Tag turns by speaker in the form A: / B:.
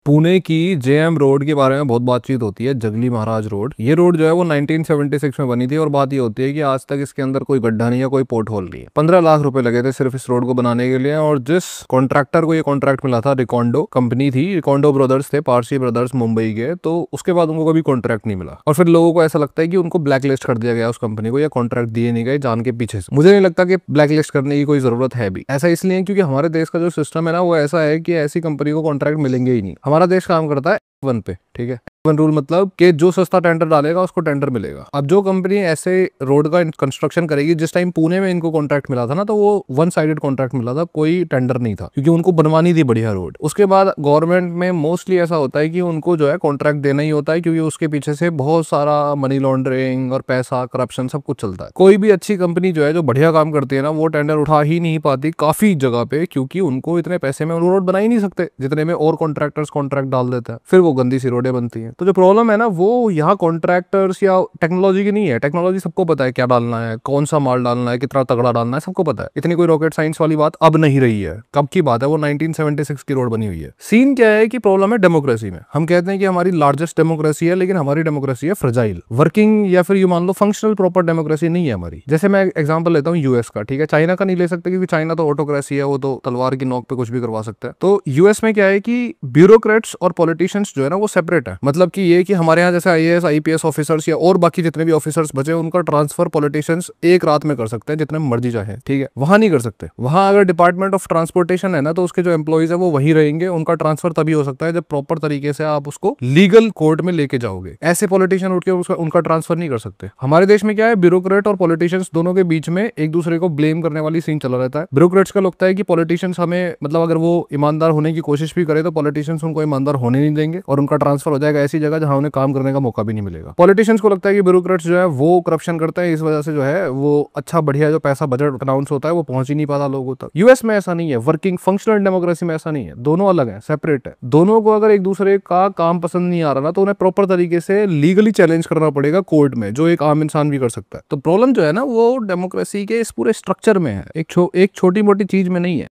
A: पुणे की JM road के बारे में बहुत बातचीत होती है। जंगली महाराज रोड, ये रोड जो है वो 1976 में बनी थी और बात ये होती है कि आज तक इसके अंदर कोई गड्ढा नहीं है, कोई पोर्ट होल नहीं है। 15 लाख रुपए लगे थे सिर्फ इस रोड को बनाने के लिए। और जिस कॉन्ट्रैक्टर को ये कॉन्ट्रैक्ट मिला था, रिकॉन्डो कंपनी थी, रिकॉन्डो ब्रदर्स थे, पारसी ब्रदर्स, मुंबई के। तो उसके बाद उनको कभी कॉन्ट्रैक्ट नहीं मिला और फिर लोगों को ऐसा लगता है कि उनको ब्लैक लिस्ट कर दिया गया उस कंपनी को, या कॉन्ट्रैक्ट दिए नहीं गए जान के पीछे से। मुझे नहीं लगता कि ब्लैक लिस्ट करने की कोई जरूरत है भी। ऐसा इसलिए क्योंकि हमारे देश का जो सिस्टम है ना, वो ऐसा है कि ऐसी कंपनी को कॉन्ट्रैक्ट मिलेंगे ही नहीं। हमारा देश काम करता है वन पे, ठीक है। वन रूल मतलब कि जो सस्ता टेंडर डालेगा उसको टेंडर मिलेगा। अब जो कंपनी ऐसे रोड का कंस्ट्रक्शन करेगी, जिस टाइम पुणे में इनको कॉन्ट्रैक्ट मिला था ना, तो वो वन साइडेड कॉन्ट्रैक्ट मिला था, कोई टेंडर नहीं था, क्योंकि उनको बनवानी थी बढ़िया रोड। उसके बाद गवर्नमेंट में मोस्टली ऐसा होता है कि उनको जो है कॉन्ट्रैक्ट देना ही होता है, क्योंकि उसके पीछे से बहुत सारा मनी लॉन्ड्रिंग और पैसा, करप्शन सब कुछ चलता है। कोई भी अच्छी कंपनी जो है, जो बढ़िया काम करती है ना, वो टेंडर उठा ही नहीं पाती काफी जगह पे, क्योंकि उनको इतने पैसे में रोड बना ही नहीं सकते जितने में और कॉन्ट्रैक्टर्स कॉन्ट्रैक्ट डाल देते हैं। फिर वो गंदी सी रोडें बनती हैं। तो जो प्रॉब्लम है ना, वो यहाँ कॉन्ट्रैक्टर्स या टेक्नोलॉजी की नहीं है। टेक्नोलॉजी सबको पता है क्या डालना है, कौन सा माल डालना है, कितना तगड़ा डालना है, सबको पता है। इतनी कोई रॉकेट साइंस वाली बात अब नहीं रही है। कब की बात है, वो 1976 की रोड बनी हुई है। सीन क्या है कि प्रॉब्लम है डेमोक्रेसी में। हम कहते हैं कि हमारी लार्जेस्ट डेमोक्रेसी है, लेकिन हमारी डेमोक्रेसी है फ्रजाइल वर्किंग, या फिर यू मान लो फंक्शनल प्रॉपर डेमोक्रेसी नहीं है हमारी। जैसे मैं एग्जांपल लेता हूँ यूएस का, ठीक है। चाइना का नहीं ले सकते क्योंकि चाइना तो ऑटोक्रेसी है, वो तो तलवार की नोक पे कुछ भी करवा सकता है। तो यूएस में क्या है कि ब्यूरोक्रेट्स और पॉलिटिशियंस जो है ना, वो सेपरेट है। मतलब कि ये कि हमारे यहाँ जैसे आईएएस आईपीएस ऑफिसर्स या और बाकी जितने भी ऑफिसर्स बचे, उनका ट्रांसफर पॉलिटिशियंस एक रात में कर सकते हैं, जितने मर्जी चाहे, ठीक है। वहां नहीं कर सकते। वहां अगर डिपार्टमेंट ऑफ ट्रांसपोर्टेशन है ना, तो उसके जो एम्प्लॉइज है वो वहीं रहेंगे। उनका ट्रांसफर तभी हो सकता है जब प्रॉपर तरीके से आप उसको लीगल कोर्ट में लेके जाओगे। ऐसे पॉलिटिशियन उठ के उनका ट्रांसफर नहीं कर सकते। हमारे देश में क्या है, ब्यूरोक्रेट और पॉलिटिशियंस दोनों के बीच में एक दूसरे को ब्लेम करने वाली सीन चला रहता है। ब्यूरोक्रेट्स का लगता है कि पॉलिटिशियंस हमें, मतलब अगर वो ईमानदार होने की कोशिश भी करे तो पॉलिटिशियंस उनको ईमानदार होने नहीं देंगे और उनका ट्रांसफर हो जाएगा ऐसी जगह जहां उन्हें काम करने का मौका भी नहीं मिलेगा। पॉलिटिशियंस को लगता है कि ब्यूरोक्रेट्स जो है वो करप्शन करते हैं, इस वजह से जो है वो अच्छा बढ़िया जो पैसा बजट अनाउंस होता है वो पहुंच ही नहीं पाता लोगों तक। यूएस में ऐसा नहीं है। वर्किंग फंक्शनल डेमोक्रेसी में ऐसा नहीं है। दोनों अलग है, सेपरेट है। दोनों को अगर एक दूसरे का काम पसंद नहीं आ रहा ना, तो उन्हें प्रॉपर तरीके से लीगली चैलेंज करना पड़ेगा कोर्ट में, जो एक आम इंसान भी कर सकता है। तो प्रॉब्लम जो है ना, वो डेमोक्रेसी के इस पूरे स्ट्रक्चर में है, एक छोटी मोटी चीज में नहीं है।